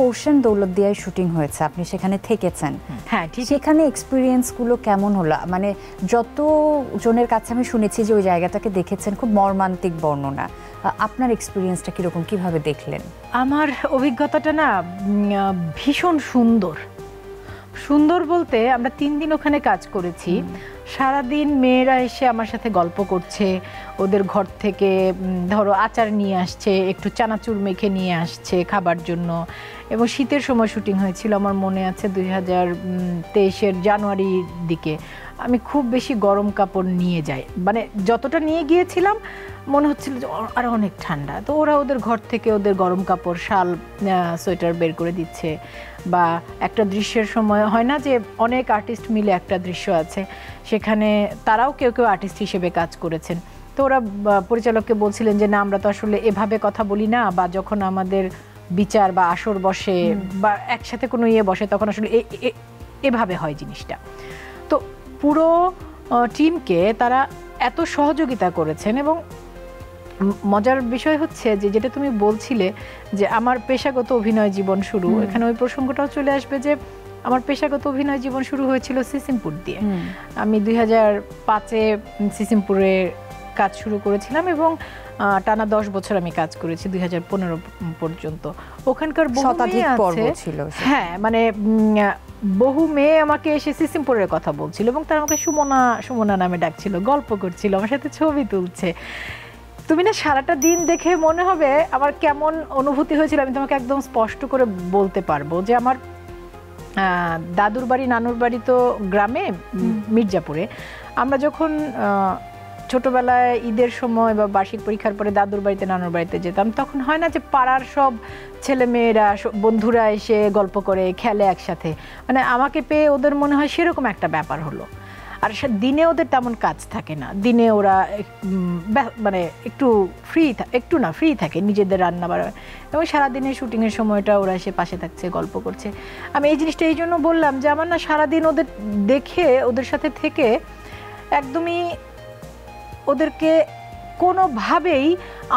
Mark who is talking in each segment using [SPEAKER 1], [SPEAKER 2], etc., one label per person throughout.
[SPEAKER 1] Portion দৌলতদিয়ায় shooting হয়েছে, আপনি সেখানে থেকেছেন।
[SPEAKER 2] হ্যাঁ ঠিক।
[SPEAKER 1] সেখানে এক্সপিরিয়েন্সগুলো কেমন হলো? মানে যত জনের কাছে আমি শুনেছি যে ওই জায়গাটাকে দেখেছেন, খুব মর্মান্তিক বর্ণনা, আপনার এক্সপিরিয়েন্সটা কীরকম, কীভাবে দেখলেন?
[SPEAKER 2] আমার অভিজ্ঞতাটা না ভীষণ সুন্দর। সুন্দর বলতে আমরা 3 দিন ওখানে কাজ করেছি। সারাদিন মেয়েরা এসে আমার সাথে গল্প করছে, ওদের ঘর থেকে ধরো আচার নিয়ে আসছে, একটু চানাচুর মেখে নিয়ে আসছে খাবার জন্য। এবং শীতের সময় শুটিং হয়েছিল, আমার মনে আছে 2023-এর জানুয়ারির দিকে। আমি খুব বেশি গরম কাপড় নিয়ে যাই, মানে যতটা নিয়ে গিয়েছিলাম মনে হচ্ছিল যে আরও অনেক ঠান্ডা। তো ওরা ওদের ঘর থেকে ওদের গরম কাপড়, শাল, সোয়েটার বের করে দিচ্ছে। বা একটা দৃশ্যের সময় হয় না যে অনেক আর্টিস্ট মিলে একটা দৃশ্য আছে, সেখানে তারাও কেউ কেউ আর্টিস্ট হিসেবে কাজ করেছেন। তো ওরা পরিচালককে বলছিলেন যে না আমরা তো আসলে এভাবে কথা বলি না, বা যখন আমাদের বিচার বা আসর বসে বা একসাথে কোনো বসে তখন আসলে এভাবে হয় জিনিসটা। তো পুরো টিমকে তারা এত সহযোগিতা করেছেন। এবং মজার বিষয় হচ্ছে যে যেটা তুমি বলছিলে যে আমার পেশাগত অভিনয় জীবন শুরু, এখানে ওই প্রসঙ্গটাও চলে আসবে যে আমার পেশাগত অভিনয় জীবন শুরু হয়েছিল সিসিমপুর দিয়ে। আমি 2005-এ সিসিমপুরে কাজ শুরু করেছিলাম এবং টানা 10 বছর আমি কাজ করেছি 2015 পর্যন্ত। ওখানকার
[SPEAKER 1] শতাধিক পর্ব ছিল।
[SPEAKER 2] হ্যাঁ, মানে বহু মেয়ে আমাকে এসে সিসিমপুরের কথা বলছিল এবং তারা আমাকে সুমনা নামে ডাকছিল, গল্প করছিল, আমার সাথে ছবি তুলছে। তুমি না সারাটা দিন দেখে মনে হবে আমার কেমন অনুভূতি হয়েছিল, আমি তোমাকে একদম স্পষ্ট করে বলতে পারবো যে আমার দাদুর বাড়ি নানুর বাড়ি তো গ্রামে মির্জাপুরে। আমরা যখন ছোটবেলায় ঈদের সময় বা বার্ষিক পরীক্ষার পরে দাদুর বাড়িতে নানুর বাড়িতে যেতাম, তখন হয় না যে পাড়ার সব ছেলে মেয়েরা বন্ধুরা এসে গল্প করে খেলে একসাথে, মানে আমাকে পেয়ে ওদের মনে হয় সেরকম একটা ব্যাপার হলো। আর দিনে ওদের তেমন কাজ থাকে না, দিনে ওরা মানে একটু ফ্রি থাকে নিজেদের রান্না বাড়া, এবং সারাদিনের শুটিংয়ের সময়টা ওরা এসে পাশে থাকছে, গল্প করছে। আমি এই জিনিসটা এই জন্য বললাম যে আমার না সারাদিন ওদের দেখে, ওদের সাথে থেকে একদমই ওদেরকে কোনোভাবেই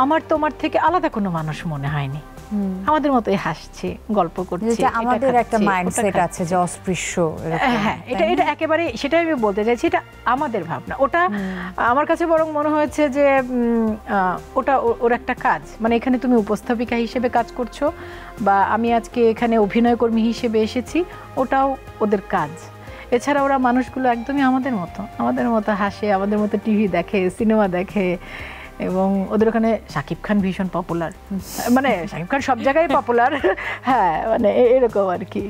[SPEAKER 2] আমার তোমার থেকে আলাদা কোনো মানুষ মনে হয়নি। আমাদের মতোই হাসছে, গল্প করছে।
[SPEAKER 1] আমাদের একটা মাইন্ডসেট আছে যে অস্পৃশ্য।
[SPEAKER 2] হ্যাঁ, এটা একেবারে সেটাই আমি বলতে চাইছি, এটা আমাদের ভাবনা। ওটা আমার কাছে বরং মনে হয়েছে যে ওটা ওর একটা কাজ, মানে এখানে তুমি উপস্থাপিকা হিসেবে কাজ করছো বা আমি আজকে এখানে অভিনয় কর্মী হিসেবে এসেছি, ওটাও ওদের কাজ। এছাড়া ওরা মানুষগুলো একদমই আমাদের মতো হাসে, আমাদের মতো টিভি দেখে, সিনেমা দেখে। এবং ওদের ওখানে শাকিব খান ভীষণ পপুলার, মানে শাকিব খান সব জায়গায় পপুলার। হ্যাঁ, মানে এরকম আর কি।